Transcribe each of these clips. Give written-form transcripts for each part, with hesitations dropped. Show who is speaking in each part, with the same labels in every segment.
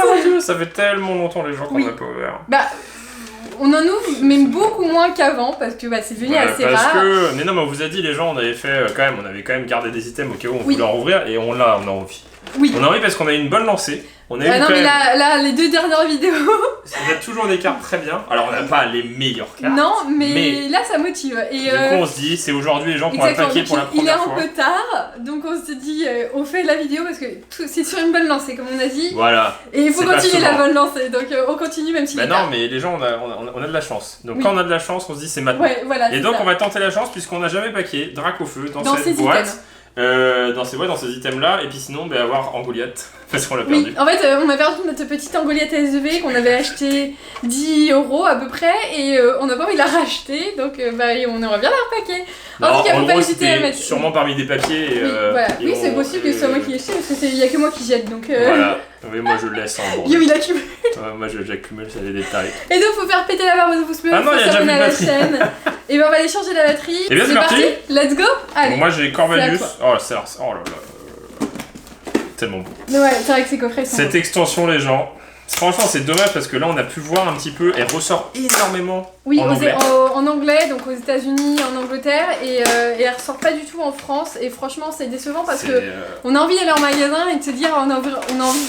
Speaker 1: radio, ça fait tellement longtemps les gens qu'on n'a pas ouvert.
Speaker 2: Bah, on en ouvre, mais beaucoup moins qu'avant, parce que bah, c'est devenu assez rare.
Speaker 1: Mais non, mais on vous a dit, les gens, on avait quand même gardé des items au cas où on voulait en rouvrir, et on a envie.
Speaker 2: Oui.
Speaker 1: On a envie parce qu'on a eu une bonne lancée. On a eu
Speaker 2: non, mais là, les 2 dernières vidéos.
Speaker 1: On a toujours des cartes très bien. Alors, on n'a pas les meilleures cartes.
Speaker 2: Non, mais là, ça motive. Et
Speaker 1: du coup, on se dit, c'est aujourd'hui les gens qui ont attaqué pour la première fois.
Speaker 2: Il est un peu tard, donc on se dit, on fait la vidéo parce que c'est sur une bonne lancée, comme on a dit.
Speaker 1: Voilà.
Speaker 2: Et il faut continuer la bonne lancée, donc on continue même si.
Speaker 1: Bah non, mais les gens, on a de la chance. Donc quand on a de la chance, on se dit, c'est maintenant.
Speaker 2: Ouais, voilà.
Speaker 1: Et donc, on va tenter la chance puisqu'on n'a jamais paqué Drac au feu dans cette boîte. Dans ces items là, et puis sinon avoir Angoliath parce qu'on l'a perdu.
Speaker 2: Oui, en fait on a perdu notre petite Angoliath ASV qu'on avait acheté 10 € à peu près et on n'a pas envie de la racheter donc on aimerait bien la repaquer.
Speaker 1: En tout cas, faut pas hésiter à mettre. Sûrement parmi des papiers.
Speaker 2: Oui, c'est possible que ce soit moi qui l'ai acheté parce qu'il n'y a que moi qui jette donc.
Speaker 1: Voilà, oui, moi je le laisse en bon.
Speaker 2: Yo, il accumule.
Speaker 1: Moi j'accumule, ça les détails.
Speaker 2: Et donc faut faire péter la barre de pouce bleu, faut s'abonner à la chaîne. Et ben on va aller changer la batterie.
Speaker 1: Et bien c'est parti.
Speaker 2: Let's go. Allez.
Speaker 1: Bon, moi j'ai Corvalus. Oh là là. Tellement beau.
Speaker 2: Ouais, c'est vrai que ces coffrets sont
Speaker 1: cette extension les gens. Franchement c'est dommage parce que là on a pu voir un petit peu, elle ressort énormément en anglais.
Speaker 2: En anglais, donc aux États-Unis, en Angleterre, et elle ressort pas du tout en France. Et franchement c'est décevant parce que on a envie d'aller en magasin et de se dire on a envie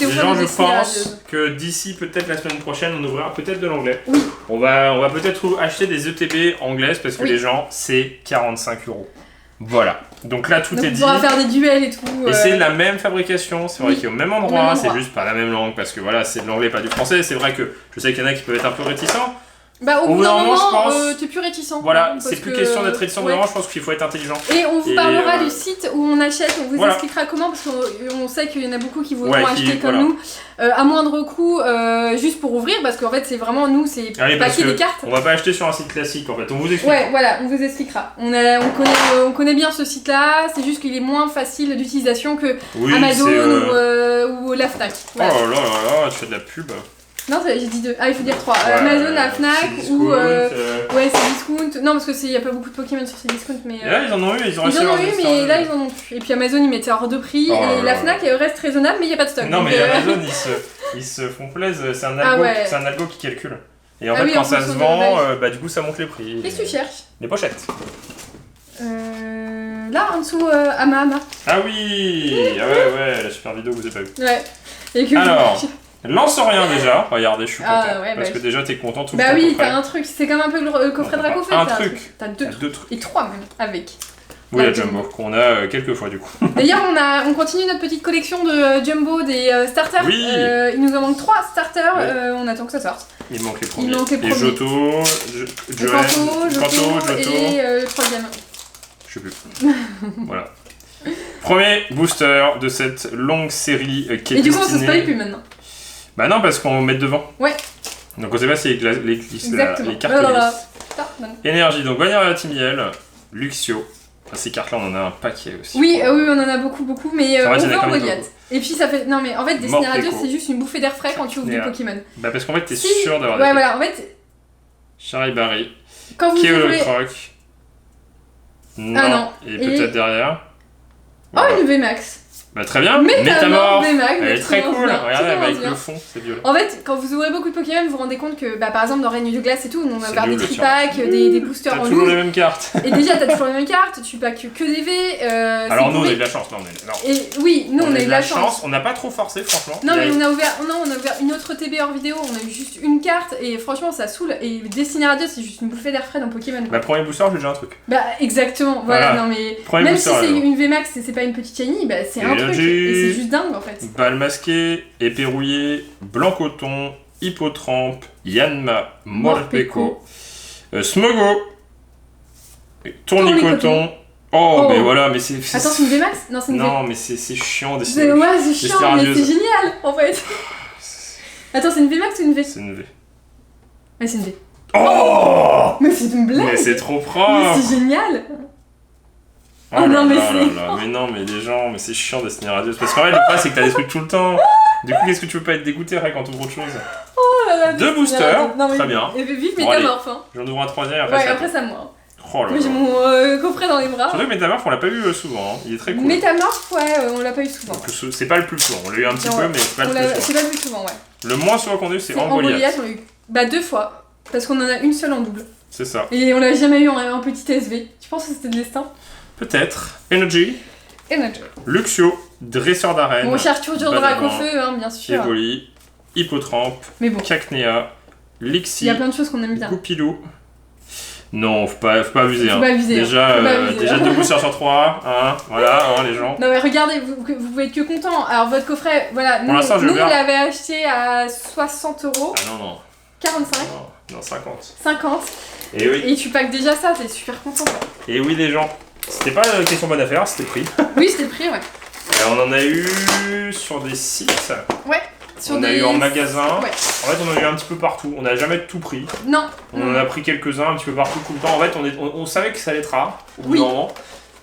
Speaker 2: de
Speaker 1: ouvrir des je pense que d'ici peut-être la semaine prochaine on ouvrira peut-être de l'anglais.
Speaker 2: Oui.
Speaker 1: On va peut-être acheter des ETB anglaises parce que les gens c'est 45 €. Voilà. Donc là tout est dit.
Speaker 2: On pourra faire des duels et tout.
Speaker 1: Et c'est la même fabrication, c'est vrai qu'il est au même endroit, c'est juste pas la même langue parce que voilà, c'est de l'anglais pas du français. C'est vrai que je sais qu'il y en a qui peuvent être un peu réticents.
Speaker 2: Bah au bout d'un moment, je pense, t'es plus réticent.
Speaker 1: Voilà, c'est plus question d'être réticent, vraiment, je pense qu'il faut être intelligent.
Speaker 2: Et on vous parlera du site où on achète, on vous expliquera comment, parce qu'on sait qu'il y en a beaucoup qui voudront acheter comme nous, à moindre coût, juste pour ouvrir, parce qu'en fait c'est vraiment nous, c'est paquer des cartes.
Speaker 1: On va pas acheter sur un site classique en fait, on vous explique.
Speaker 2: Ouais, voilà, on vous expliquera. On connaît bien ce site-là, c'est juste qu'il est moins facile d'utilisation que Amazon ou la Fnac.
Speaker 1: Voilà. Oh là là là, tu fais de la pub.
Speaker 2: Non, j'ai dit 2. Ah, il faut dire 3. Amazon, la Fnac ou. Ouais, Cdiscount. Non, parce qu'il n'y a pas beaucoup de Pokémon sur Cdiscount. Mais.
Speaker 1: Et là, ils en ont eu,
Speaker 2: ils en ont eu, mais là, ils en ont plus. Et puis Amazon, ils mettent hors de prix. Et la Fnac, elle reste raisonnable, mais il n'y a pas de stock.
Speaker 1: Non, mais Amazon, ils se font plaisir. C'est un algo qui calcule. Et en fait, quand ça se vend, du coup, ça monte les prix.
Speaker 2: Qu'est-ce que tu cherches?
Speaker 1: Les pochettes.
Speaker 2: Là, en dessous, Ama.
Speaker 1: Ah oui! Ouais, la super vidéo, vous avez pas vu.
Speaker 2: Ouais. Et que
Speaker 1: alors. Lance rien déjà, regardez, je suis content.
Speaker 2: Ouais,
Speaker 1: parce que déjà t'es content tout le
Speaker 2: temps.
Speaker 1: Bah
Speaker 2: oui, t'as un truc, c'est comme un peu le coffret Drac au feu.
Speaker 1: Un truc.
Speaker 2: T'as 2 trucs. Et 3 même, avec.
Speaker 1: Oui, la Jumbo, qu'on a quelques fois du coup.
Speaker 2: D'ailleurs, on continue notre petite collection de Jumbo des starters.
Speaker 1: Oui.
Speaker 2: Il nous en manque 3 starters, on attend que ça sorte.
Speaker 1: Il manque les premiers. Et Johto,
Speaker 2: Kanto, et le 3ème.
Speaker 1: Je sais plus. Voilà. Premier booster de cette longue série qui est
Speaker 2: et du coup, on se spoil plus maintenant.
Speaker 1: Bah non, parce qu'on met devant.
Speaker 2: Ouais.
Speaker 1: Donc on sait pas si les cartes glissent. Énergie, donc Vanilla Timiel, Luxio. Ces cartes-là, on en a un paquet aussi.
Speaker 2: Oui, on en a beaucoup, mais on veut en Goliath. Et puis ça fait. Non, mais en fait, Destiny Radio, c'est juste une bouffée d'air frais quand tu ouvres des Pokémon.
Speaker 1: Bah parce qu'en fait, t'es sûr d'avoir des.
Speaker 2: Ouais, voilà, en fait.
Speaker 1: Charibari.
Speaker 2: Quand vous ouvrez.
Speaker 1: Croc. Non. Et peut-être derrière.
Speaker 2: Oh, une VMAX.
Speaker 1: Bah très bien,
Speaker 2: Métamorph,
Speaker 1: elle est très cool, regardez avec le fond, c'est violet.
Speaker 2: En fait, quand vous ouvrez beaucoup de Pokémon, vous vous rendez compte que, par exemple, dans Règne de Glace et tout, on va avoir des tripacks, des boosters en loot.
Speaker 1: T'as toujours les mêmes cartes.
Speaker 2: Et déjà, t'as toujours les mêmes cartes, tu packs que des V.
Speaker 1: Alors nous, on a eu de la chance,
Speaker 2: nous, on a eu de la chance.
Speaker 1: On n'a pas trop forcé, franchement.
Speaker 2: Non, mais on a ouvert une autre TB hors vidéo, on a eu juste une carte, et franchement, ça saoule. Et Destiny Radio, c'est juste une bouffée d'air frais dans Pokémon.
Speaker 1: Bah, premier booster, j'ai déjà un truc.
Speaker 2: Bah, exactement, voilà, non mais. Même si c'est une VMAX et c'est pas une petite shiny, bah, c'est un truc. Et c'est juste dingue en fait.
Speaker 1: Balle masquée, épée rouillée, blanc coton, hippotrampe, Yanma, Morpeko, Smogo, tournicoton. Oh, mais voilà, mais c'est.
Speaker 2: Attends, c'est une VMAX? Non, c'est une V.
Speaker 1: Non, mais c'est chiant des
Speaker 2: Ouais, c'est chiant, mais c'est génial en fait. Attends, c'est une VMAX ou une V?
Speaker 1: C'est une V.
Speaker 2: Ouais, c'est une V.
Speaker 1: Oh!
Speaker 2: Mais c'est une blague!
Speaker 1: Mais c'est trop propre!
Speaker 2: Mais c'est génial!
Speaker 1: Oh non, mais c'est. Mais non, mais les gens, mais c'est chiant Destiny Radio. Parce qu'en fait, le problème, c'est que t'as des trucs tout le temps. Du coup, qu'est-ce que tu peux pas être dégoûté quand t'ouvres autre chose?
Speaker 2: Oh là là!
Speaker 1: 2 boosters, très bien.
Speaker 2: Et vive Métamorph, hein!
Speaker 1: J'en ouvre un 3ème,
Speaker 2: après. Ouais, après ça moi.
Speaker 1: Oh là là.
Speaker 2: J'ai mon coffret dans les bras.
Speaker 1: Surtout que Métamorph, on l'a pas eu souvent, hein. Il est très cool.
Speaker 2: Métamorph, ouais, on l'a pas eu souvent.
Speaker 1: C'est pas le plus souvent, on l'a eu un petit peu, mais c'est pas le plus souvent.
Speaker 2: C'est pas le plus souvent, ouais.
Speaker 1: Le moins souvent qu'on a eu, c'est en
Speaker 2: Goliath. On a eu 2 fois. Parce qu'on en a une seule en double.
Speaker 1: C'est ça.
Speaker 2: Et on l'a jamais eu en petit SV. Tu penses que c'était de destin?
Speaker 1: Peut-être. Energy. Luxio, dresseur d'arène.
Speaker 2: Bon, Arthur dur Drac au feu, hein, bien sûr.
Speaker 1: Evoli, Hippotrampe, Cacnea, Lixi.
Speaker 2: Il y a plein de choses qu'on aime bien.
Speaker 1: Goupilou. Non, faut pas abuser.
Speaker 2: Faut pas abuser.
Speaker 1: Déjà 2 boosters sur 3. Hein, voilà, les gens.
Speaker 2: Non, mais regardez, vous pouvez être que content. Alors, votre coffret, voilà. Nous, on l'avait acheté à 60 €.
Speaker 1: Ah non.
Speaker 2: 45.
Speaker 1: Non, 50.
Speaker 2: 50.
Speaker 1: Et oui.
Speaker 2: Et tu packs déjà ça, t'es super content.
Speaker 1: Et oui, les gens. C'était pas une question bonne affaire, c'était pris.
Speaker 2: Oui, c'était pris, ouais.
Speaker 1: On en a eu sur des sites.
Speaker 2: Ouais.
Speaker 1: On a eu en magasin.
Speaker 2: Ouais.
Speaker 1: En fait, on en a eu un petit peu partout. On n'a jamais tout pris.
Speaker 2: Non.
Speaker 1: On en a pris quelques-uns un petit peu partout tout le temps. En fait, on savait que ça allait être rare au bout d'un moment.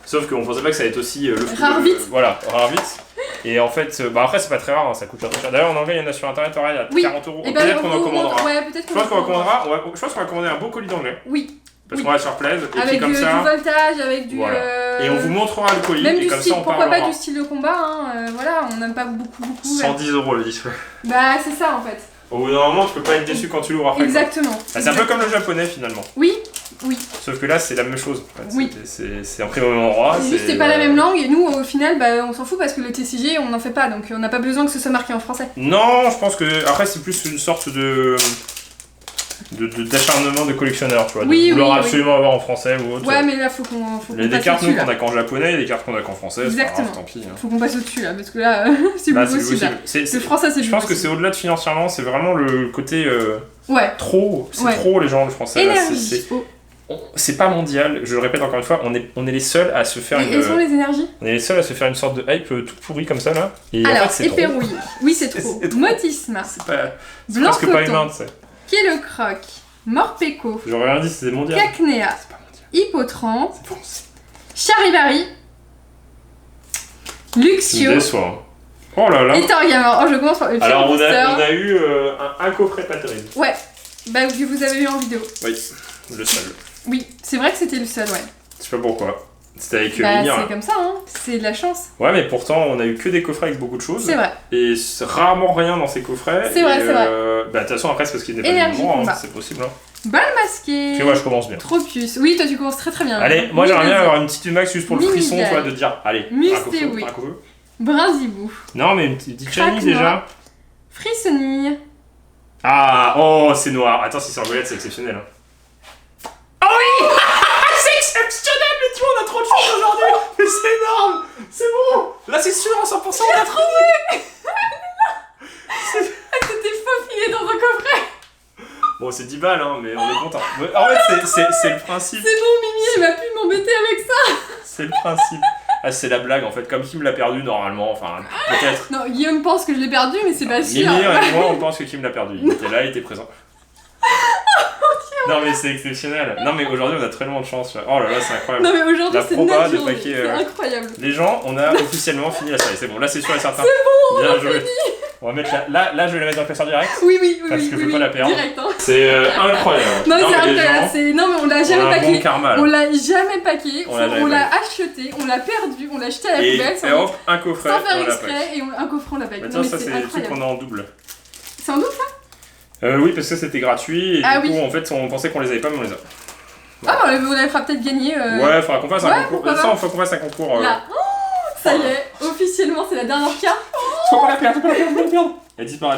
Speaker 1: Sauf qu'on pensait pas que ça allait être aussi
Speaker 2: rare vite.
Speaker 1: Voilà, rare vite. Et en fait, après, c'est pas très rare, hein, ça coûte pas très cher. D'ailleurs, en anglais, il y en a sur internet, pareil, à 40 €.
Speaker 2: Et
Speaker 1: peut-être qu'on en commandera.
Speaker 2: Ouais, peut-être
Speaker 1: je pense qu'on va commander un beau colis d'anglais.
Speaker 2: Oui.
Speaker 1: Parce qu'on va sur Plaise. Et
Speaker 2: avec
Speaker 1: puis comme ça.
Speaker 2: Du voltage, avec du.
Speaker 1: Voilà. Et on vous montrera le colis.
Speaker 2: Même
Speaker 1: et
Speaker 2: du
Speaker 1: comme
Speaker 2: style,
Speaker 1: ça, on
Speaker 2: pourquoi
Speaker 1: parlera.
Speaker 2: pas du style de combat, hein, voilà, on n'aime pas beaucoup.
Speaker 1: 110 € le disque.
Speaker 2: Bah, c'est ça en fait.
Speaker 1: Au bout d'un moment, tu peux pas être déçu quand tu l'ouvres après.
Speaker 2: Exactement.
Speaker 1: C'est un peu comme le japonais finalement.
Speaker 2: Oui.
Speaker 1: Sauf que là, c'est la même chose. En fait.
Speaker 2: Oui.
Speaker 1: C'est imprimé au même endroit.
Speaker 2: C'est pas la même langue et nous, au final, on s'en fout parce que le TCG, on n'en fait pas, donc on n'a pas besoin que ce soit marqué en français.
Speaker 1: Non, je pense que après, c'est plus une sorte d'acharnement de collectionneur, tu vois, de vouloir absolument avoir en français ou autre.
Speaker 2: Ouais, mais là, faut qu'on
Speaker 1: il y a des cartes nous qu'on a qu'en japonais, et des cartes qu'on a qu'en français,
Speaker 2: exactement.
Speaker 1: C'est pas grave, tant pis. Hein.
Speaker 2: Faut qu'on passe au-dessus là, parce que là, c'est plus possible. Le français, c'est
Speaker 1: je pense que c'est au-delà de financièrement, c'est vraiment le côté trop, c'est trop les gens le français. C'est pas mondial, je le répète encore une fois, on est les seuls à se faire
Speaker 2: Quelles sont les énergies?
Speaker 1: On est les seuls à se faire une sorte de hype toute pourrie comme ça là. Et
Speaker 2: alors,
Speaker 1: en fait, c'est
Speaker 2: éperouille. Oui, c'est trop. Motisma.
Speaker 1: C'est presque pas humain, tu sais.
Speaker 2: Kelocroc. Morpeko.
Speaker 1: J'aurais rien dit, c'était mondial.
Speaker 2: Cacnea.
Speaker 1: C'est pas mondial.
Speaker 2: Hippotrampe.
Speaker 1: C'est français.
Speaker 2: Charibari. Luxio.
Speaker 1: Déçoit. Oh là là.
Speaker 2: Et Torgamor. Oh, je commence par le pire.
Speaker 1: Alors, on a eu un coffret pas terrible.
Speaker 2: Ouais. Bah, que vous avez eu en vidéo.
Speaker 1: Oui, le seul.
Speaker 2: Oui, c'est vrai que c'était le seul, ouais.
Speaker 1: Je sais pas pourquoi. C'était avec
Speaker 2: Mimir. C'est comme ça, hein. C'est de la chance.
Speaker 1: Ouais, mais pourtant, on a eu que des coffrets avec beaucoup de choses.
Speaker 2: C'est vrai.
Speaker 1: Et rarement rien dans ces coffrets.
Speaker 2: C'est vrai, c'est vrai.
Speaker 1: Bah, de toute façon, après, c'est parce qu'il n'est pas
Speaker 2: Énergie
Speaker 1: du moment,
Speaker 2: combat.
Speaker 1: c'est possible. Hein.
Speaker 2: Balle masquée.
Speaker 1: Tu vois, je commence bien.
Speaker 2: Tropius. Oui, toi, tu commences très très bien.
Speaker 1: Allez, moi, j'aimerais bien avoir une petite max juste pour le frisson, tu vois, de dire, allez,
Speaker 2: Mustéoui. Brinzibou.
Speaker 1: Non, mais une petite shiny déjà.
Speaker 2: Frissonille.
Speaker 1: Ah, oh, c'est noir. Attends, si c'est en Goliath, c'est exceptionnel. Hein. Oh oui. C'est exceptionnel, mais tu vois, on a trop de chance aujourd'hui. Mais c'est énorme. C'est bon. Là, c'est sûr, à 100%, on a trouvé.
Speaker 2: C'était faufilé dans un coffret.
Speaker 1: Bon, c'est 10 balles, hein, mais on est content. En fait, c'est le principe.
Speaker 2: C'est bon, Mimi, elle va plus m'embêter avec ça.
Speaker 1: C'est le principe. Ah, c'est la blague en fait, comme Kim l'a perdu normalement, enfin peut-être.
Speaker 2: Non, Guillaume pense que je l'ai perdu, mais c'est pas sûr.
Speaker 1: Mimi et moi, on pense que Kim l'a perdu. Il était là, il était présent. Non, mais c'est exceptionnel. Non, mais aujourd'hui, on a tellement de chance. Oh là là, c'est incroyable.
Speaker 2: Non, mais aujourd'hui, c'est
Speaker 1: naturel.
Speaker 2: C'est incroyable.
Speaker 1: Les gens, on a officiellement fini la série. C'est bon, là, c'est sûr et certain.
Speaker 2: C'est bon,
Speaker 1: bien joué. On va mettre là, je vais la mettre dans le classeur direct.
Speaker 2: Oui.
Speaker 1: Parce que je veux pas la perdre.
Speaker 2: Direct, hein.
Speaker 1: C'est incroyable.
Speaker 2: Non, c'est incroyable. Non, mais on l'a jamais paqué.
Speaker 1: Bon karma,
Speaker 2: on l'a jamais paqué. On l'a acheté, on l'a perdu, on l'a jeté à la poubelle.
Speaker 1: Et hop, un coffret.
Speaker 2: Sans faire exprès, et un coffret, on l'a paqué.
Speaker 1: Attends, ça, c'est le truc qu'on a en double.
Speaker 2: C'est en double, ça?
Speaker 1: Oui, parce que c'était gratuit. Et du coup, en fait, on pensait qu'on les avait pas, mais on les a.
Speaker 2: Ah, bah, on les fera peut-être gagner.
Speaker 1: Ouais, faudra qu'on fasse un concours. Ça, faut qu'on fasse un concours.
Speaker 2: Là. Ça y est, officiellement, c'est la dernière carte.
Speaker 1: Faut pas la perdre, faut pas la perdre. Elle disparaît.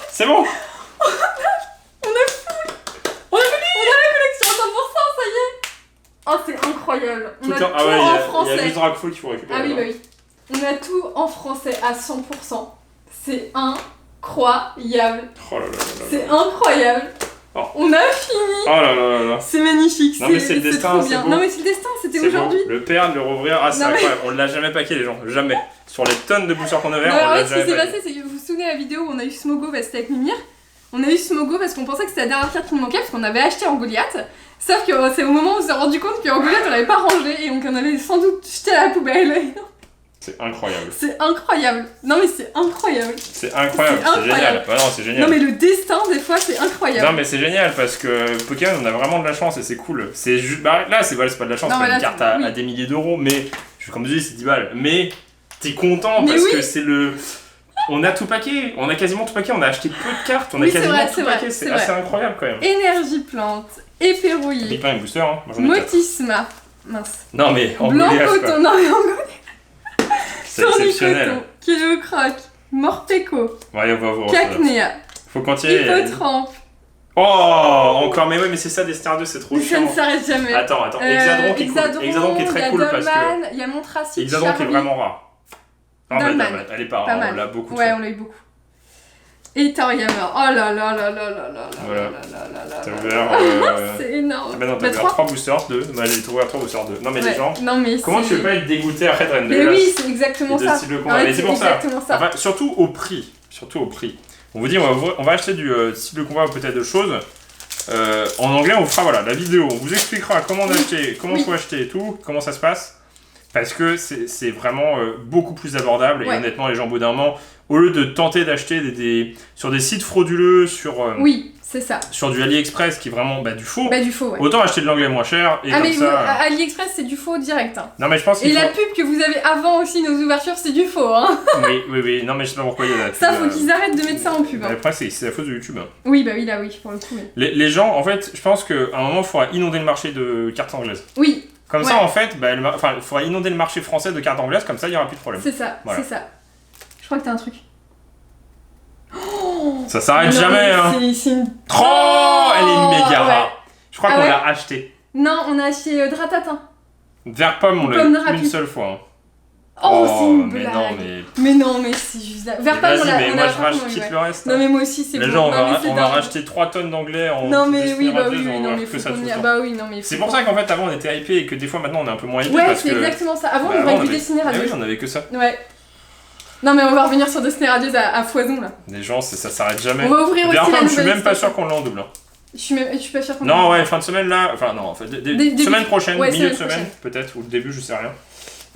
Speaker 1: C'est bon.
Speaker 2: On est fou. On a la collection à 100%, ça y est. Oh, c'est incroyable. On a tout en français.
Speaker 1: Il y a juste Dragful qu'il faut récupérer.
Speaker 2: Ah oui, bah oui. On a tout en français à 100%. C'est incroyable.
Speaker 1: Oh là là là.
Speaker 2: C'est incroyable.
Speaker 1: Oh.
Speaker 2: On a fini.
Speaker 1: Oh là là là là.
Speaker 2: C'est magnifique.
Speaker 1: Non mais c'est le destin, c'est beau.
Speaker 2: Non mais c'est le destin, c'était aujourd'hui.
Speaker 1: Le perdre, le rouvrir, ah c'est incroyable. On l'a jamais paqué les gens, jamais. Sur les tonnes de boosters qu'on avait, on l'a jamais paqué.
Speaker 2: Ce qui s'est passé, c'est que vous vous souvenez la vidéo où on a eu Smogo, c'était avec Mimir. On a eu Smogo parce qu'on pensait que c'était la dernière carte qui nous manquait parce qu'on avait acheté en Goliath. Sauf que c'est au moment où on s'est rendu compte qu'en Goliath on l'avait pas rangé et donc on avait sans doute jeté à la poubelle.
Speaker 1: C'est incroyable.
Speaker 2: C'est incroyable. Non mais c'est incroyable.
Speaker 1: C'est incroyable, c'est génial. Ouais, non, c'est génial.
Speaker 2: Non mais le destin des fois c'est incroyable.
Speaker 1: Non mais c'est génial parce que Pokémon on a vraiment de la chance et c'est cool. C'est juste là c'est pas de la chance, c'est pas une carte à des milliers d'euros mais comme je dis c'est 10 balles. Mais t'es content parce que c'est le On a tout paqué, on a quasiment tout paqué, on a acheté peu de cartes, on a
Speaker 2: Oui, c'est
Speaker 1: quasiment
Speaker 2: vrai,
Speaker 1: tout
Speaker 2: c'est vrai,
Speaker 1: paqué,
Speaker 2: c'est
Speaker 1: c'est
Speaker 2: vrai.
Speaker 1: assez incroyable quand même.
Speaker 2: Énergie plante, Éperouillé,
Speaker 1: Big Bang Booster, hein, moi j'en ai 4.
Speaker 2: Motisma, mince,
Speaker 1: Non mais en
Speaker 2: Blanc
Speaker 1: Goliath, quoi.
Speaker 2: coton, non mais en gros,
Speaker 1: C'est exceptionnel.
Speaker 2: Tournicoton, Kélocroc, Morpeko,
Speaker 1: Ouais, on va voir.
Speaker 2: Cacnea,
Speaker 1: Faut continuer.
Speaker 2: Hippotrampe,
Speaker 1: Oh, encore, mais ouais, mais c'est ça, Destiny 2, c'est trop
Speaker 2: mais ça
Speaker 1: chiant.
Speaker 2: ne s'arrête jamais.
Speaker 1: Attends, Hexadron qui est cool. Hexadron qui est
Speaker 2: il y
Speaker 1: très
Speaker 2: a
Speaker 1: cool parce que.
Speaker 2: Dolman, il y a Montracite,
Speaker 1: Hexadron qui est
Speaker 2: Charlie.
Speaker 1: vraiment rare. Ah, bah,
Speaker 2: Dolman.
Speaker 1: elle est pas rare,
Speaker 2: Pas
Speaker 1: on
Speaker 2: mal.
Speaker 1: l'a beaucoup.
Speaker 2: Ouais,
Speaker 1: de
Speaker 2: on l'a eu beaucoup. Et Thoriamer. Oh là là là là là là
Speaker 1: Voilà.
Speaker 2: là là là là
Speaker 1: T'as
Speaker 2: là.
Speaker 1: ouvert.
Speaker 2: C'est énorme.
Speaker 1: Ah bah non, t'as ouvert 3 boosters, 2. Bah, j'ai ouvert 3 boosters, 2. Non, mais les
Speaker 2: Ouais.
Speaker 1: gens.
Speaker 2: Non mais
Speaker 1: Comment
Speaker 2: c'est-
Speaker 1: tu veux pas être dégoûté après de Reine de
Speaker 2: Mais
Speaker 1: Glace
Speaker 2: oui, c'est exactement
Speaker 1: et de
Speaker 2: ça.
Speaker 1: style de combat.
Speaker 2: En fait,
Speaker 1: Mais c'est
Speaker 2: c'est
Speaker 1: pour ça.
Speaker 2: exactement ça.
Speaker 1: Enfin, surtout au prix. Surtout au prix. On vous dit, on va acheter du style de combat ou peut-être d'autres choses. En anglais, on vous fera voilà, la vidéo. On vous expliquera comment acheter, comment faut acheter et tout, comment ça se passe. Parce que c'est vraiment beaucoup plus abordable.
Speaker 2: Ouais.
Speaker 1: Et honnêtement, les gens, au bout d'un moment, au lieu de tenter d'acheter sur des sites frauduleux,
Speaker 2: Oui, c'est ça.
Speaker 1: sur du AliExpress qui est vraiment du faux,
Speaker 2: Bah du faux, ouais.
Speaker 1: autant acheter de l'anglais moins cher. Et
Speaker 2: Ah
Speaker 1: comme
Speaker 2: mais
Speaker 1: ça.
Speaker 2: AliExpress c'est du faux direct. Hein.
Speaker 1: Non, mais je pense
Speaker 2: Et
Speaker 1: qu'il
Speaker 2: la
Speaker 1: faut.
Speaker 2: pub que vous avez avant aussi nos ouvertures c'est du faux. Hein.
Speaker 1: Oui. Non, mais je sais pas pourquoi il y a la pub.
Speaker 2: Ça faut qu'ils arrêtent de mettre ça en pub. Hein.
Speaker 1: Après, c'est la faute de YouTube. Hein.
Speaker 2: Oui bah oui là oui pour le coup. Oui,
Speaker 1: Les gens, en fait, je pense qu'à un moment, il faudra inonder le marché de cartes anglaises.
Speaker 2: oui
Speaker 1: Comme
Speaker 2: Ouais.
Speaker 1: ça, en fait, il faudra inonder le marché français de cartes anglaises, comme ça, il n'y aura plus de problème.
Speaker 2: c'est ça,
Speaker 1: Voilà.
Speaker 2: c'est ça. Je crois que t'as un truc.
Speaker 1: Ça s'arrête
Speaker 2: Non,
Speaker 1: jamais,
Speaker 2: mais
Speaker 1: hein.
Speaker 2: c'est une...
Speaker 1: Oh, elle est méga
Speaker 2: Ouais.
Speaker 1: rare. Je crois
Speaker 2: Ah
Speaker 1: qu'on
Speaker 2: ouais
Speaker 1: l'a acheté.
Speaker 2: Non, on a acheté Dratatin.
Speaker 1: Vert pomme, on l'a
Speaker 2: Pomme de
Speaker 1: eu une
Speaker 2: rapide.
Speaker 1: seule fois. Hein.
Speaker 2: Oh, c'est une
Speaker 1: mais
Speaker 2: blague.
Speaker 1: non, mais.
Speaker 2: Mais non, mais c'est juste... Vers pas, on
Speaker 1: Vas-y,
Speaker 2: l'a
Speaker 1: mais
Speaker 2: on
Speaker 1: moi,
Speaker 2: a
Speaker 1: je
Speaker 2: franchement eu,
Speaker 1: quitte
Speaker 2: ouais.
Speaker 1: le reste.
Speaker 2: Non mais moi aussi c'est
Speaker 1: Les
Speaker 2: bon.
Speaker 1: gens,
Speaker 2: Non, mais c'est
Speaker 1: on va
Speaker 2: dingue.
Speaker 1: racheter 3 tonnes d'anglais en.
Speaker 2: Non mais oui, bah
Speaker 1: Destiny
Speaker 2: oui,
Speaker 1: Radieuse, on
Speaker 2: non
Speaker 1: va
Speaker 2: mais
Speaker 1: que
Speaker 2: faut
Speaker 1: ça tout le
Speaker 2: convenir.
Speaker 1: temps.
Speaker 2: Bah oui, non mais...
Speaker 1: C'est pour ça qu'en fait, avant, on était hypé et que des fois, maintenant, on est un peu moins hypé.
Speaker 2: Ouais,
Speaker 1: parce
Speaker 2: c'est
Speaker 1: que...
Speaker 2: exactement ça. Avant, on
Speaker 1: Bah,
Speaker 2: aurait
Speaker 1: avant,
Speaker 2: vu
Speaker 1: avait-
Speaker 2: Destiny
Speaker 1: Ah oui,
Speaker 2: Radieuse.
Speaker 1: on avait que ça.
Speaker 2: Ouais. Non mais on va revenir sur Destiny Radieuse à foison là.
Speaker 1: Les gens, ça s'arrête jamais.
Speaker 2: On va ouvrir aussi
Speaker 1: Vert
Speaker 2: la
Speaker 1: pomme, je suis
Speaker 2: nouvelle
Speaker 1: même pas
Speaker 2: extension.
Speaker 1: sûr qu'on l'a en double. Hein.
Speaker 2: Je suis pas sûre qu'on...
Speaker 1: Non, ouais, fin de semaine là, enfin non, en fait,
Speaker 2: Début-
Speaker 1: semaine prochaine,
Speaker 2: ouais,
Speaker 1: milieu de
Speaker 2: semaine
Speaker 1: semaine, peut-être, ou le début, je sais rien.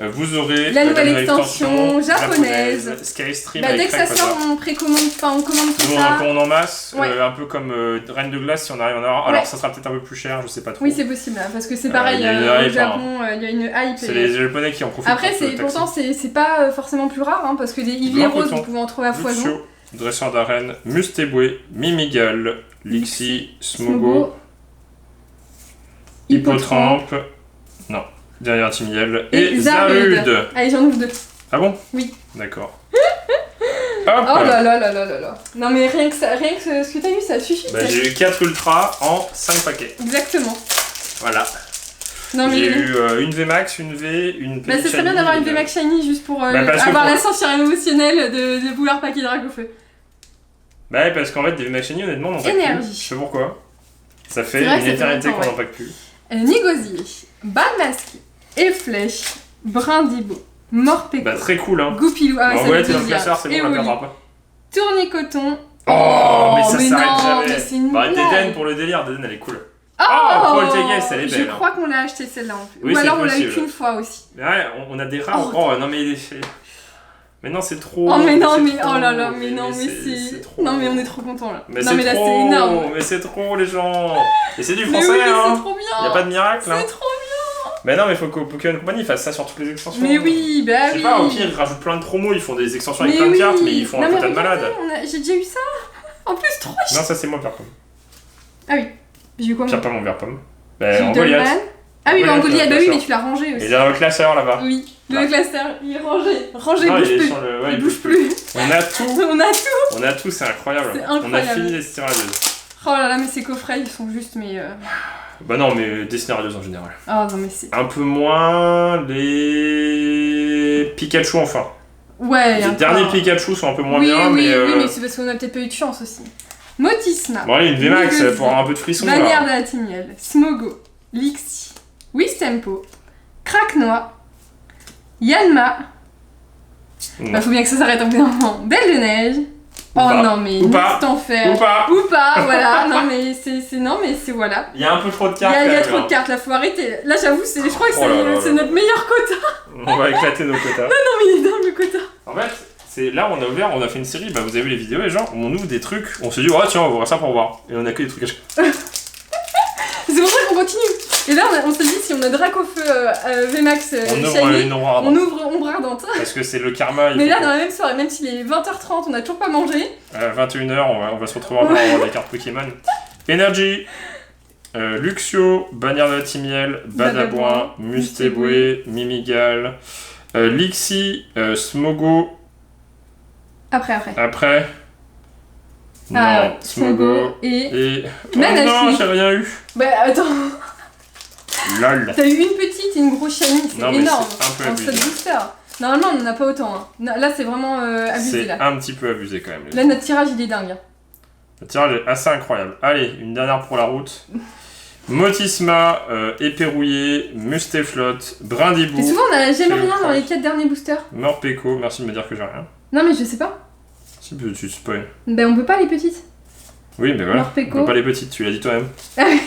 Speaker 1: Vous aurez
Speaker 2: La nouvelle extension japonaise.
Speaker 1: Sky Stream
Speaker 2: Bah,
Speaker 1: avec
Speaker 2: dès que ça
Speaker 1: Craig
Speaker 2: sort,
Speaker 1: Potter.
Speaker 2: on précommande, enfin on commande tout
Speaker 1: Nous, on
Speaker 2: ça.
Speaker 1: en commande en masse,
Speaker 2: Ouais.
Speaker 1: un peu comme Reine de Glace si on arrive à en avoir. Alors,
Speaker 2: Ouais.
Speaker 1: ça sera peut-être un peu plus cher, je sais pas trop.
Speaker 2: Oui, c'est possible, hein, parce que c'est pareil,
Speaker 1: il y a une
Speaker 2: au
Speaker 1: hype,
Speaker 2: Japon, il y a une hype.
Speaker 1: C'est
Speaker 2: et-
Speaker 1: les Japonais qui en profitent.
Speaker 2: Après,
Speaker 1: pour
Speaker 2: c'est
Speaker 1: le taxi.
Speaker 2: pourtant, c'est pas forcément plus rare, hein, parce que des Ivy
Speaker 1: Blanc
Speaker 2: Rose,
Speaker 1: coton.
Speaker 2: vous pouvez en trouver à foison.
Speaker 1: Luxio, Dresseur d'arène, Mustéboué, Mimigal, Lixi, Smogo,
Speaker 2: Smogo,
Speaker 1: Hippotrampe, non, derrière Timiel,
Speaker 2: Et
Speaker 1: et
Speaker 2: Zarude.
Speaker 1: Zarude.
Speaker 2: Allez, j'en ouvre deux.
Speaker 1: Ah bon?
Speaker 2: Oui.
Speaker 1: D'accord.
Speaker 2: Oh
Speaker 1: Hop!
Speaker 2: là là là là là là. Non mais rien que ce que t'as eu, ça suffit.
Speaker 1: Bah,
Speaker 2: ça.
Speaker 1: j'ai eu 4 ultras en 5 paquets.
Speaker 2: Exactement.
Speaker 1: Voilà.
Speaker 2: Non mais...
Speaker 1: J'ai eu une VMAX, une V, une
Speaker 2: Bah, ce serait bien d'avoir une VMAX Shiny juste pour
Speaker 1: Bah, parce que
Speaker 2: avoir
Speaker 1: pour-
Speaker 2: l'ascenseur émotionnel de vouloir paquer Dracofeu.
Speaker 1: Bah ouais, parce qu'en fait, des VMAX Shiny, honnêtement, on n'en pack plus.
Speaker 2: Énergie.
Speaker 1: Je sais pourquoi. Ça fait
Speaker 2: C'est vrai
Speaker 1: une
Speaker 2: que ça fait
Speaker 1: éternité
Speaker 2: longtemps,
Speaker 1: qu'on n'en
Speaker 2: ouais.
Speaker 1: pack plus.
Speaker 2: Négosier, Balmasqué, Efflèche, Brindibo, Morpeko,
Speaker 1: Bah, très cool, hein.
Speaker 2: Goupilou, ah ouais,
Speaker 1: Bon,
Speaker 2: ça
Speaker 1: ouais,
Speaker 2: me
Speaker 1: t'es dans le
Speaker 2: plaisir.
Speaker 1: classeur, c'est bon, on la
Speaker 2: Éoli,
Speaker 1: perdra pas.
Speaker 2: Tournicoton.
Speaker 1: Oh, mais ça s'arrête
Speaker 2: non, mais
Speaker 1: jamais.
Speaker 2: c'est une
Speaker 1: Bah,
Speaker 2: blague.
Speaker 1: Déden pour le délire, Déden, elle est cool.
Speaker 2: Oh,
Speaker 1: Oh, Poltergeist, elle est belle,
Speaker 2: Je
Speaker 1: hein.
Speaker 2: crois qu'on l'a acheté celle-là en plus.
Speaker 1: Oui,
Speaker 2: Ou
Speaker 1: c'est
Speaker 2: alors on l'a eu
Speaker 1: possible.
Speaker 2: qu'une fois aussi.
Speaker 1: Mais ouais, on a des rares.
Speaker 2: Oh.
Speaker 1: Oh, non, mais. Mais non, c'est trop.
Speaker 2: Oh mais non,
Speaker 1: c'est
Speaker 2: mais
Speaker 1: trop.
Speaker 2: oh là là, mais non, mais c'est...
Speaker 1: trop.
Speaker 2: Non mais on est trop contents là.
Speaker 1: Mais
Speaker 2: non
Speaker 1: c'est
Speaker 2: mais là
Speaker 1: trop,
Speaker 2: c'est énorme.
Speaker 1: Mais c'est trop, les gens. Et c'est du
Speaker 2: Mais
Speaker 1: français,
Speaker 2: oui, mais
Speaker 1: hein.
Speaker 2: c'est trop bien.
Speaker 1: Y'a pas de miracle, hein.
Speaker 2: C'est trop
Speaker 1: Mais non, mais faut que Pokémon Company fasse ça sur toutes les extensions.
Speaker 2: bien. Mais oui, bah
Speaker 1: Je sais
Speaker 2: oui.
Speaker 1: pas, au pire, ils rajoutent plein de promos, ils font des extensions avec
Speaker 2: Mais
Speaker 1: plein de
Speaker 2: oui.
Speaker 1: cartes, mais ils font un
Speaker 2: Non, mais
Speaker 1: quota de
Speaker 2: regardez,
Speaker 1: malade.
Speaker 2: J'ai déjà eu ça. En plus, trop
Speaker 1: Non, ça c'est moi, Vert Pomme.
Speaker 2: Ah oui, j'ai eu quoi moi
Speaker 1: Pierre Pomme en Vert Pomme.
Speaker 2: J'ai
Speaker 1: Bah,
Speaker 2: eu
Speaker 1: en
Speaker 2: Dolman.
Speaker 1: Goliath.
Speaker 2: Ah oui,
Speaker 1: En
Speaker 2: en
Speaker 1: Goliath,
Speaker 2: Goliath,
Speaker 1: le
Speaker 2: bah oui,
Speaker 1: classeur.
Speaker 2: mais tu l'as rangé
Speaker 1: Et
Speaker 2: aussi.
Speaker 1: il y a un classeur là-bas.
Speaker 2: Oui, le
Speaker 1: Là.
Speaker 2: classeur, il est rangé. Rangé,
Speaker 1: Non,
Speaker 2: bouge
Speaker 1: il est
Speaker 2: plus.
Speaker 1: sur le. Ouais,
Speaker 2: Il bouge plus.
Speaker 1: On a tout.
Speaker 2: On a tout.
Speaker 1: On a tout, c'est incroyable.
Speaker 2: C'est
Speaker 1: On a
Speaker 2: incroyable.
Speaker 1: fini les Destiny Radieuse.
Speaker 2: Oh là là, mais ces coffrets, ils sont juste, mais...
Speaker 1: Bah non, mais Destiny Radieuse en général.
Speaker 2: Oh non, mais c'est...
Speaker 1: Un peu moins les Pikachu enfin.
Speaker 2: Ouais,
Speaker 1: Les derniers Pikachu sont un peu moins
Speaker 2: oui,
Speaker 1: bien,
Speaker 2: oui,
Speaker 1: mais.
Speaker 2: oui, mais c'est parce qu'on a peut-être pas eu de chance aussi. Motisma.
Speaker 1: Bon, allez, une VMAX
Speaker 2: Négosier,
Speaker 1: pour avoir un peu de frisson
Speaker 2: Bannière
Speaker 1: là.
Speaker 2: de la Timiel, Smogo, Lixi, Wistempo, Craquenois, Yanma.
Speaker 1: Non.
Speaker 2: Bah, faut bien que ça s'arrête en bout d'un moment. Belle de neige.
Speaker 1: Ou
Speaker 2: Oh
Speaker 1: pas.
Speaker 2: non, mais
Speaker 1: Ou pas.
Speaker 2: enfer.
Speaker 1: Ou pas.
Speaker 2: Ou pas, voilà. Non, mais c'est voilà.
Speaker 1: Il y a un peu trop de
Speaker 2: Il y
Speaker 1: cartes.
Speaker 2: a,
Speaker 1: quand même,
Speaker 2: trop
Speaker 1: hein.
Speaker 2: de cartes, là, faut arrêter. Là, j'avoue, je crois que
Speaker 1: Oh là là là
Speaker 2: c'est
Speaker 1: là.
Speaker 2: notre meilleur quota.
Speaker 1: On va éclater nos quotas.
Speaker 2: Non, mais il est dingue le quota.
Speaker 1: En fait, c'est là on a ouvert, on a fait une série, bah vous avez vu les vidéos et genre on ouvre des trucs, on se dit oh tiens on va voir ça pour voir. Et on a que des trucs à chaque
Speaker 2: C'est pour ça qu'on continue. Et là, on s'est dit, si on a Dracofeu VMAX
Speaker 1: On ouvre
Speaker 2: Shiny,
Speaker 1: une aurore
Speaker 2: on ouvre Ombre Ardente. descendante.
Speaker 1: Parce que c'est le karma.
Speaker 2: Mais là, dans la même soirée, même s'il est 20h30, on a toujours pas mangé.
Speaker 1: À 21h, on va se retrouver encore avoir des cartes Pokémon. Energy, Luxio, Bannière de la Timiel, Badabouin, Mustéboué, Mimigal, Lixi, Smogo.
Speaker 2: Après.
Speaker 1: Non,
Speaker 2: Ah,
Speaker 1: Smogo.
Speaker 2: et
Speaker 1: Oh
Speaker 2: Manashi.
Speaker 1: non, j'ai rien eu.
Speaker 2: Bah attends,
Speaker 1: LOL.
Speaker 2: t'as eu une petite et une grosse shiny, c'est
Speaker 1: Non, mais
Speaker 2: énorme.
Speaker 1: c'est un peu
Speaker 2: En
Speaker 1: abusé.
Speaker 2: set booster. Normalement, on en a pas autant. Hein. Non, là, c'est vraiment abusé
Speaker 1: C'est
Speaker 2: là.
Speaker 1: un petit peu abusé quand même.
Speaker 2: Là, notre tirage, il est dingue. Hein.
Speaker 1: Le tirage est assez incroyable. Allez, une dernière pour la route. Motisma, Épée rouillée, Mustéflotte, Brindibou.
Speaker 2: Et souvent, on a jamais
Speaker 1: Quel
Speaker 2: rien dans
Speaker 1: crack.
Speaker 2: les 4 derniers boosters.
Speaker 1: Morpeko, merci de me dire que j'ai rien.
Speaker 2: Non, mais je sais pas.
Speaker 1: Si tu spoil.
Speaker 2: Ben, on peut pas les petites.
Speaker 1: Oui, mais voilà.
Speaker 2: Morpeko.
Speaker 1: On peut pas les petites, tu l'as dit toi-même.
Speaker 2: Ah oui.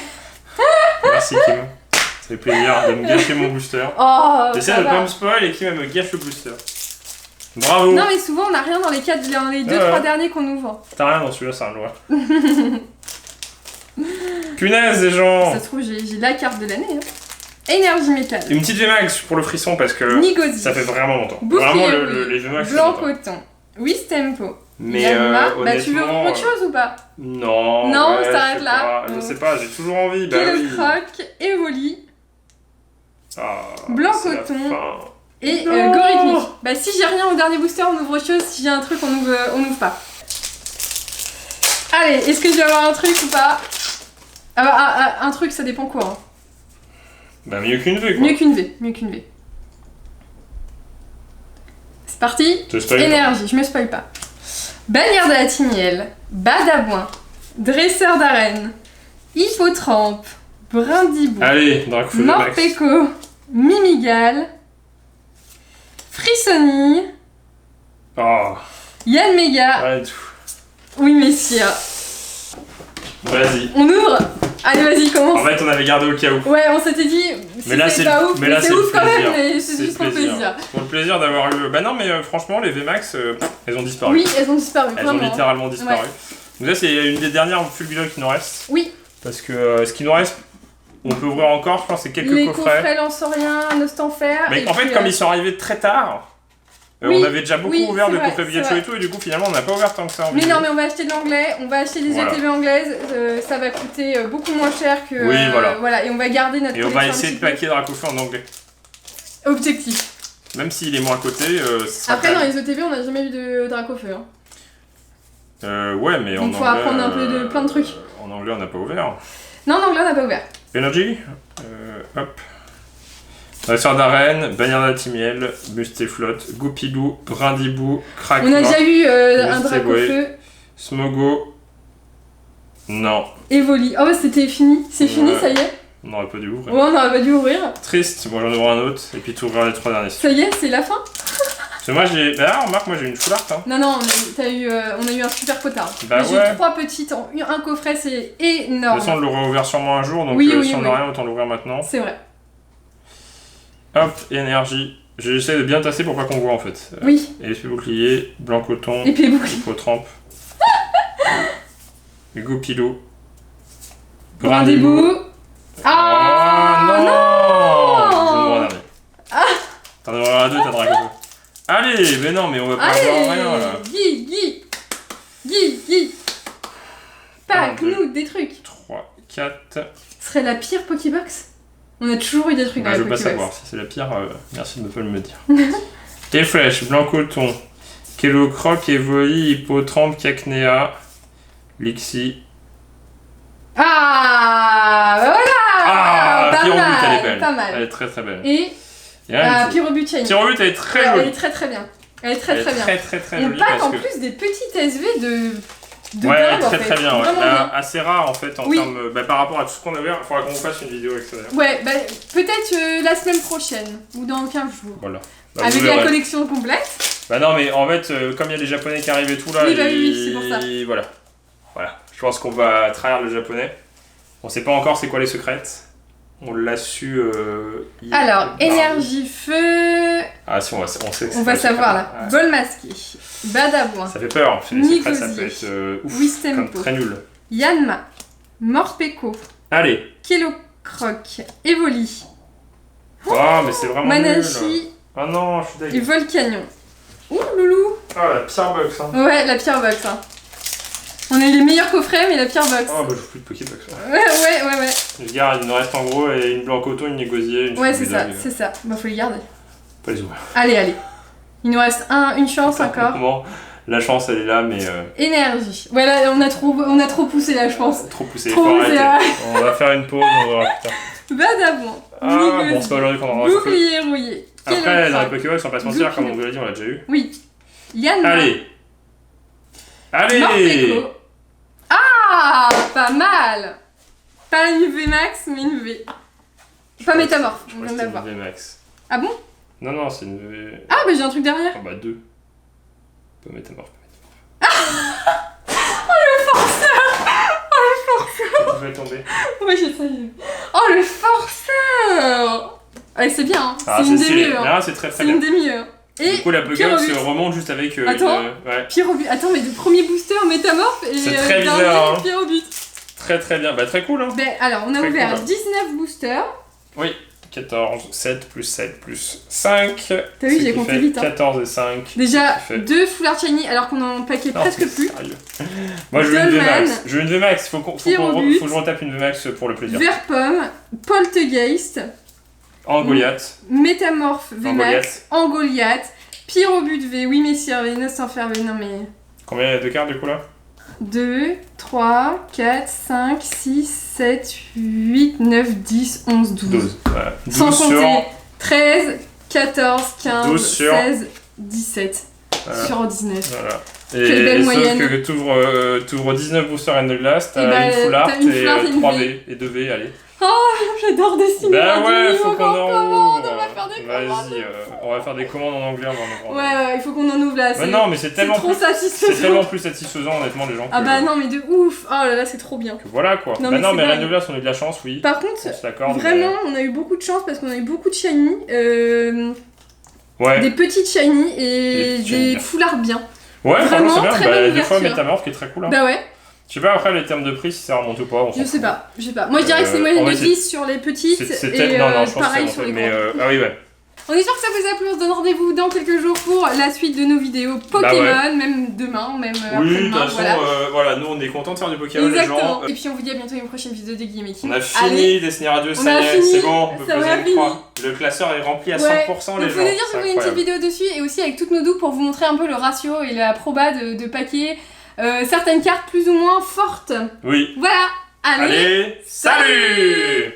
Speaker 1: Merci Kim. Ça fait plaisir de me gâcher mon booster.
Speaker 2: Oh,
Speaker 1: J'essaie
Speaker 2: ça
Speaker 1: de
Speaker 2: va.
Speaker 1: pas me spoil et Kim elle me gâche le booster. Bravo.
Speaker 2: Non, mais souvent, on a rien dans les 4, dans les 2-3 derniers qu'on ouvre.
Speaker 1: T'as rien dans celui-là, c'est un loi. Punaise, les gens.
Speaker 2: Ça se trouve, j'ai la carte de l'année. Hein. Énergie métal.
Speaker 1: Une petite VMAX pour le frisson parce que
Speaker 2: Nigozi.
Speaker 1: ça fait vraiment longtemps.
Speaker 2: Bouclier,
Speaker 1: Vraiment,
Speaker 2: oui.
Speaker 1: les VMAX, c'est
Speaker 2: Blanc
Speaker 1: longtemps.
Speaker 2: coton. Wistempo.
Speaker 1: Mais
Speaker 2: Yanma.
Speaker 1: honnêtement...
Speaker 2: Bah, tu veux voir autre chose ou pas?
Speaker 1: Non,
Speaker 2: Non,
Speaker 1: ouais,
Speaker 2: ça s'arrête
Speaker 1: je sais
Speaker 2: là.
Speaker 1: pas, je sais pas, j'ai toujours envie. Bah oui.
Speaker 2: Croc, Evoli
Speaker 1: Ah,
Speaker 2: Blanc
Speaker 1: c'est la
Speaker 2: coton.
Speaker 1: fin.
Speaker 2: et
Speaker 1: Non.
Speaker 2: Gorithmique. Bah, si j'ai rien au dernier booster, on ouvre autre chose. Si j'ai un truc, on ouvre pas. Allez, est-ce que je vais avoir un truc ou pas? Un truc, ça dépend quoi. Hein.
Speaker 1: Bah mieux qu'une V quoi.
Speaker 2: Mieux qu'une V. C'est parti.
Speaker 1: Te spoil.
Speaker 2: Énergie, je me spoil pas. Bannière de la Timiel, Badabouin, Dresseur d'arène, Hippotrampe, Brindibou,
Speaker 1: Allez, Dracofeu Max.
Speaker 2: Morpeko, Mimigal, Frissonille,
Speaker 1: Oh,
Speaker 2: Yann Mega.
Speaker 1: arrête tout.
Speaker 2: Oui, messieurs.
Speaker 1: Vas-y.
Speaker 2: On ouvre. Allez, vas-y,
Speaker 1: En
Speaker 2: commence.
Speaker 1: fait, on avait gardé au cas où.
Speaker 2: Ouais, on s'était dit, si
Speaker 1: Mais là,
Speaker 2: c'est
Speaker 1: c'est
Speaker 2: pas ouf,
Speaker 1: mais là,
Speaker 2: c'est
Speaker 1: c'est le
Speaker 2: ouf quand même,
Speaker 1: plaisir.
Speaker 2: mais c'est juste pour le plaisir.
Speaker 1: Pour le plaisir d'avoir eu. Bah non, mais franchement, les VMAX, elles ont disparu.
Speaker 2: Oui, elles ont disparu,
Speaker 1: Elles ont
Speaker 2: vraiment.
Speaker 1: littéralement disparu.
Speaker 2: Ouais.
Speaker 1: Donc là, c'est une des dernières Fulgurite qui nous reste.
Speaker 2: Oui,
Speaker 1: Parce que ce qui nous reste, on peut ouvrir encore, je pense, c'est quelques
Speaker 2: les
Speaker 1: coffrets.
Speaker 2: Lansoriens, Nostanfer.
Speaker 1: Mais
Speaker 2: et
Speaker 1: en fait,
Speaker 2: puis,
Speaker 1: comme ils sont arrivés très tard,
Speaker 2: Oui,
Speaker 1: on avait déjà beaucoup
Speaker 2: oui,
Speaker 1: ouvert
Speaker 2: c'est
Speaker 1: de
Speaker 2: vrai,
Speaker 1: coffrets
Speaker 2: c'est
Speaker 1: Pikachu
Speaker 2: vrai.
Speaker 1: et tout, et du coup, finalement, on n'a pas ouvert tant que ça en
Speaker 2: Mais
Speaker 1: vidéo.
Speaker 2: non, mais on va acheter de l'anglais, on va acheter des
Speaker 1: Voilà.
Speaker 2: ETB anglaises, ça va coûter beaucoup moins cher que.
Speaker 1: Oui, voilà.
Speaker 2: Et on va garder notre
Speaker 1: Et on va
Speaker 2: collection
Speaker 1: essayer de
Speaker 2: un petit
Speaker 1: paquer Dracofeu en anglais.
Speaker 2: peu. Objectif.
Speaker 1: Même s'il est moins coté, ce sera
Speaker 2: Après,
Speaker 1: quand
Speaker 2: dans
Speaker 1: même-
Speaker 2: les ETB, on n'a jamais eu de Dracofeu. Hein.
Speaker 1: Ouais, mais en
Speaker 2: Donc,
Speaker 1: anglais...
Speaker 2: faut apprendre un peu de plein de trucs.
Speaker 1: En anglais, on n'a pas ouvert.
Speaker 2: Non, en anglais, on n'a pas ouvert.
Speaker 1: Energy, hop. Dresseur d'arène, Bannière de la Timiel, Mustéflotte, Goupilou, Brindibou, Krakma,
Speaker 2: On a déjà eu un
Speaker 1: Mustéboué.
Speaker 2: Dracofeu.
Speaker 1: Smogo. Non,
Speaker 2: Evoli. Oh, c'était fini. C'est fini,
Speaker 1: Ouais.
Speaker 2: ça y est.
Speaker 1: on n'aurait pas dû ouvrir.
Speaker 2: Ouais, on aurait pas dû ouvrir.
Speaker 1: Triste, moi j'en ouvre un autre, et puis tu ouvriras les 3 derniers.
Speaker 2: Ça y est, c'est la fin.
Speaker 1: Parce que moi j'ai. Bah, remarque, moi j'ai une full art. Hein.
Speaker 2: Non, non, on a eu un super quota.
Speaker 1: Bah
Speaker 2: J'ai
Speaker 1: ouais.
Speaker 2: 3 petites en un coffret, c'est
Speaker 1: De toute
Speaker 2: énorme.
Speaker 1: façon, on l'aurait ouvert sûrement un jour, donc
Speaker 2: Oui,
Speaker 1: si on n'a
Speaker 2: oui.
Speaker 1: rien, autant l'ouvrir maintenant.
Speaker 2: C'est vrai.
Speaker 1: Hop, énergie. J'essaie de bien tasser pour pas qu'on voit en fait.
Speaker 2: Oui.
Speaker 1: Épée bouclier, blanc coton,
Speaker 2: Épée bouclier.
Speaker 1: Hippotrampe, Goupilou,
Speaker 2: Brindibou. Ah
Speaker 1: Oh non,
Speaker 2: non.
Speaker 1: Je vais ouvrir un dernier. T'en ouvriras 2, t'as Dracofeu. Allez, mais non, mais on va pas avoir rien là.
Speaker 2: Allez, Guy. Pack-nous des trucs.
Speaker 1: 3, 4.
Speaker 2: Ce serait la pire Pokébox. On a toujours eu des trucs dans
Speaker 1: Bah,
Speaker 2: la
Speaker 1: je veux pas
Speaker 2: Pokébox.
Speaker 1: savoir, si c'est la pire, merci de ne pas me le dire. Et flèche, blanc coton, Kellocroc, Evoli, Hippotrampe, Cacnea, Lixi.
Speaker 2: Ah, bah voilà.
Speaker 1: Ah,
Speaker 2: pas
Speaker 1: Pyrobut,
Speaker 2: mal,
Speaker 1: elle est belle.
Speaker 2: pas mal.
Speaker 1: Elle est très très belle.
Speaker 2: Et
Speaker 1: Et rien du tout.
Speaker 2: Pyrobut Shiny.
Speaker 1: Pyrobut, elle est très
Speaker 2: Elle
Speaker 1: jolie.
Speaker 2: est très très bien. Elle est
Speaker 1: Elle
Speaker 2: très
Speaker 1: est
Speaker 2: très bien.
Speaker 1: très très très
Speaker 2: On
Speaker 1: jolie
Speaker 2: pack
Speaker 1: parce
Speaker 2: en
Speaker 1: que.
Speaker 2: plus des petites SV de
Speaker 1: Ouais,
Speaker 2: dingue, en
Speaker 1: très
Speaker 2: fait.
Speaker 1: très bien. Ouais.
Speaker 2: Vraiment
Speaker 1: Là,
Speaker 2: bien.
Speaker 1: assez rare en fait en
Speaker 2: Oui.
Speaker 1: termes. Bah, par rapport à tout ce qu'on a ouvert, il faudra qu'on fasse une vidéo avec ça d'ailleurs.
Speaker 2: Ouais, bah peut-être la semaine prochaine ou dans 15 jours.
Speaker 1: Voilà. Bah,
Speaker 2: Avec
Speaker 1: vous
Speaker 2: la
Speaker 1: verrez.
Speaker 2: collection complète.
Speaker 1: Bah non, mais en fait, comme il y a les japonais qui arrivent et tout là,
Speaker 2: Oui, bah oui, c'est pour ça.
Speaker 1: Voilà. Voilà. Je pense qu'on va trahir le japonais. On sait pas encore c'est quoi les secrètes. On l'a su.
Speaker 2: Alors,
Speaker 1: hier.
Speaker 2: énergie feu.
Speaker 1: Ah si, on sait que c'est
Speaker 2: On
Speaker 1: pas
Speaker 2: va
Speaker 1: le
Speaker 2: savoir
Speaker 1: secret.
Speaker 2: là.
Speaker 1: Ouais.
Speaker 2: Bol masqué. Badabouin.
Speaker 1: Ça fait peur. Les secrets, ça peut
Speaker 2: Nigozi.
Speaker 1: être ouf.
Speaker 2: Wistempo.
Speaker 1: Comme très nul.
Speaker 2: Yanma. Morpeko.
Speaker 1: Allez.
Speaker 2: Kellocroc. Evoli.
Speaker 1: Oh, mais c'est vraiment
Speaker 2: Manashi.
Speaker 1: Ah non, je suis
Speaker 2: Et
Speaker 1: dégueu.
Speaker 2: Volcanion. Ouh, loulou.
Speaker 1: Ah, la pire box, hein.
Speaker 2: Ouais, la pire box. Hein. On a eu les meilleurs coffrets, mais la pire box.
Speaker 1: Oh, bah, je joue plus de Pokébox.
Speaker 2: Ouais.
Speaker 1: Je garde, il nous reste en gros une blanc coton, une négosier, une
Speaker 2: Ouais,
Speaker 1: Choupe
Speaker 2: c'est ça,
Speaker 1: Bulldog.
Speaker 2: c'est ça. Bah, faut les garder.
Speaker 1: Pas les ouvrir.
Speaker 2: Allez. Il nous reste une chance encore.
Speaker 1: Bon, la chance, elle est là, mais.
Speaker 2: Énergie. Ouais, là, on a trop poussé là, je pense.
Speaker 1: Trop poussé,
Speaker 2: Trop
Speaker 1: faut
Speaker 2: poussé,
Speaker 1: arrêter. On va faire une pause, on verra plus tard.
Speaker 2: Badabon.
Speaker 1: Ah, bon, c'est pas aujourd'hui qu'on en aura un peu.
Speaker 2: Bouclier rouillé.
Speaker 1: Après, dans les
Speaker 2: Crack.
Speaker 1: Pokébox, on va pas se mentir,
Speaker 2: Goupil.
Speaker 1: comme on vous l'a dit, on l'a déjà eu.
Speaker 2: Oui. Yann.
Speaker 1: Allez! Allez!
Speaker 2: Morpeko. Ah, pas mal. Pas une V max, mais une V. Pas métamorphe,
Speaker 1: Je
Speaker 2: on
Speaker 1: crois
Speaker 2: vient
Speaker 1: que
Speaker 2: de
Speaker 1: c'était
Speaker 2: l'avoir.
Speaker 1: une VMAX.
Speaker 2: Ah bon?
Speaker 1: Non, c'est une V.
Speaker 2: Ah, bah j'ai un truc derrière.
Speaker 1: Ah bah 2. Pas métamorphe. Je vais tomber.
Speaker 2: Ouais, j'ai ça. Oh, le forceur. Ouais, c'est bien, hein.
Speaker 1: Ah,
Speaker 2: C'est une
Speaker 1: c'est
Speaker 2: des
Speaker 1: stylé.
Speaker 2: mieux. Hein.
Speaker 1: Là, c'est très
Speaker 2: C'est
Speaker 1: bien.
Speaker 2: une des mieux. Et
Speaker 1: Du coup, la Pokébox
Speaker 2: Pyrobut.
Speaker 1: se remonte juste avec
Speaker 2: Attends.
Speaker 1: ouais.
Speaker 2: Pyrobut. Attends, mais le premier booster métamorphe et
Speaker 1: C'est très
Speaker 2: dernier
Speaker 1: bizarre, hein.
Speaker 2: Pyrobut.
Speaker 1: Très bien. Bah, très cool, hein.
Speaker 2: Ben, alors, on a
Speaker 1: Très
Speaker 2: ouvert
Speaker 1: cool.
Speaker 2: 19 boosters.
Speaker 1: Oui. 14, 7 plus 7 plus 5.
Speaker 2: T'as vu, j'ai compté vite, hein.
Speaker 1: 14 et 5.
Speaker 2: Déjà,
Speaker 1: Ce qui fait-
Speaker 2: 2 Full Art Shiny alors qu'on en paquait
Speaker 1: Non,
Speaker 2: presque
Speaker 1: mais
Speaker 2: plus.
Speaker 1: sérieux. Moi, je veux une
Speaker 2: Dolman.
Speaker 1: VMAX. Je veux une VMAX. Faut que
Speaker 2: Pyrobut.
Speaker 1: je retape une VMAX pour le plaisir.
Speaker 2: Verpomme, Poltegeist,
Speaker 1: En Goliath.
Speaker 2: Métamorphe V
Speaker 1: En
Speaker 2: Max, Angoliath, Pyrobut V, oui messieurs, Innocent Fer V, non mais...
Speaker 1: Combien il y a de cartes du coup là?
Speaker 2: 2, 3, 4, 5, 6, 7, 8, 9, 10, 11, 12.
Speaker 1: 12. Voilà. 12
Speaker 2: Sans
Speaker 1: sur.
Speaker 2: compter 13, 14, 15,
Speaker 1: 12 sur-
Speaker 2: 16, 17,
Speaker 1: Voilà.
Speaker 2: sur 19.
Speaker 1: Voilà.
Speaker 2: Quelle belle
Speaker 1: sauf
Speaker 2: moyenne.
Speaker 1: que t'ouvres 19 boosters and the glass, t'as
Speaker 2: Et bah,
Speaker 1: une full art
Speaker 2: t'as une full art et
Speaker 1: et
Speaker 2: une
Speaker 1: 3
Speaker 2: V.
Speaker 1: V et 2 V, allez.
Speaker 2: J'adore dessiner.
Speaker 1: Bah ouais,
Speaker 2: Radini,
Speaker 1: faut qu'on
Speaker 2: encore
Speaker 1: en
Speaker 2: commande,
Speaker 1: ouvre.
Speaker 2: on va faire des commandes.
Speaker 1: Vas-y, on va faire des commandes en anglais avant de
Speaker 2: Ouais, il faut qu'on en ouvre là.
Speaker 1: Bah non, mais c'est
Speaker 2: c'est
Speaker 1: tellement
Speaker 2: trop
Speaker 1: plus. C'est
Speaker 2: satisfaisant.
Speaker 1: tellement plus satisfaisant honnêtement les gens.
Speaker 2: Ah
Speaker 1: que-
Speaker 2: bah non, mais de ouf. Oh là là, c'est trop bien.
Speaker 1: que voilà quoi.
Speaker 2: Non,
Speaker 1: bah
Speaker 2: mais
Speaker 1: non,
Speaker 2: c'est
Speaker 1: mais
Speaker 2: dingue.
Speaker 1: Rain of Glass, on a eu de la chance, oui.
Speaker 2: Par contre,
Speaker 1: On se l'accorde.
Speaker 2: vraiment, on a eu beaucoup de chance parce qu'on a eu beaucoup de shiny,
Speaker 1: Ouais.
Speaker 2: des petites shiny
Speaker 1: Des
Speaker 2: et
Speaker 1: petites shiny
Speaker 2: des
Speaker 1: bien.
Speaker 2: foulards bien.
Speaker 1: Ouais, franchement,
Speaker 2: vraiment,
Speaker 1: c'est bien.
Speaker 2: très
Speaker 1: Bah,
Speaker 2: bonne
Speaker 1: des fois,
Speaker 2: ouverture.
Speaker 1: Métamorphe qui est très cool. Hein.
Speaker 2: Bah ouais,
Speaker 1: Je sais pas après les termes de prix si ça remonte ou pas. On s'en
Speaker 2: je sais
Speaker 1: fout.
Speaker 2: pas. Moi je dirais que c'est une moyenne
Speaker 1: on
Speaker 2: de
Speaker 1: va essayer-
Speaker 2: 10 sur les petites
Speaker 1: C'est
Speaker 2: et
Speaker 1: peut-être. Non, je pense
Speaker 2: pareil
Speaker 1: que c'est
Speaker 2: sur les
Speaker 1: mais
Speaker 2: grandes.
Speaker 1: ah oui, ouais.
Speaker 2: On espère que ça vous a plu, on se donne rendez-vous dans quelques jours pour la suite de nos vidéos Pokémon,
Speaker 1: Bah ouais.
Speaker 2: même demain, même
Speaker 1: Oui, de
Speaker 2: après-demain,
Speaker 1: toute façon,
Speaker 2: voilà.
Speaker 1: voilà, nous on est contents de faire du Pokémon, les gens.
Speaker 2: Exactement. Et puis on vous dit à bientôt une prochaine vidéo de Guillaume et Kim.
Speaker 1: On a
Speaker 2: Allez.
Speaker 1: fini Destiny Radio,
Speaker 2: On
Speaker 1: ça
Speaker 2: a
Speaker 1: y est,
Speaker 2: fini,
Speaker 1: c'est bon, on peut
Speaker 2: ça
Speaker 1: poser
Speaker 2: va
Speaker 1: une
Speaker 2: fini.
Speaker 1: croix. Le classeur est rempli à 100%,
Speaker 2: Ouais.
Speaker 1: les
Speaker 2: Donc
Speaker 1: gens.
Speaker 2: vous venez dire si
Speaker 1: c'est
Speaker 2: vous voulez une petite
Speaker 1: incroyable.
Speaker 2: vidéo dessus et aussi avec toutes nos doubles pour vous montrer un peu le ratio et la proba de paquets, certaines cartes plus ou moins fortes.
Speaker 1: Oui.
Speaker 2: Voilà. Allez.
Speaker 1: Allez, salut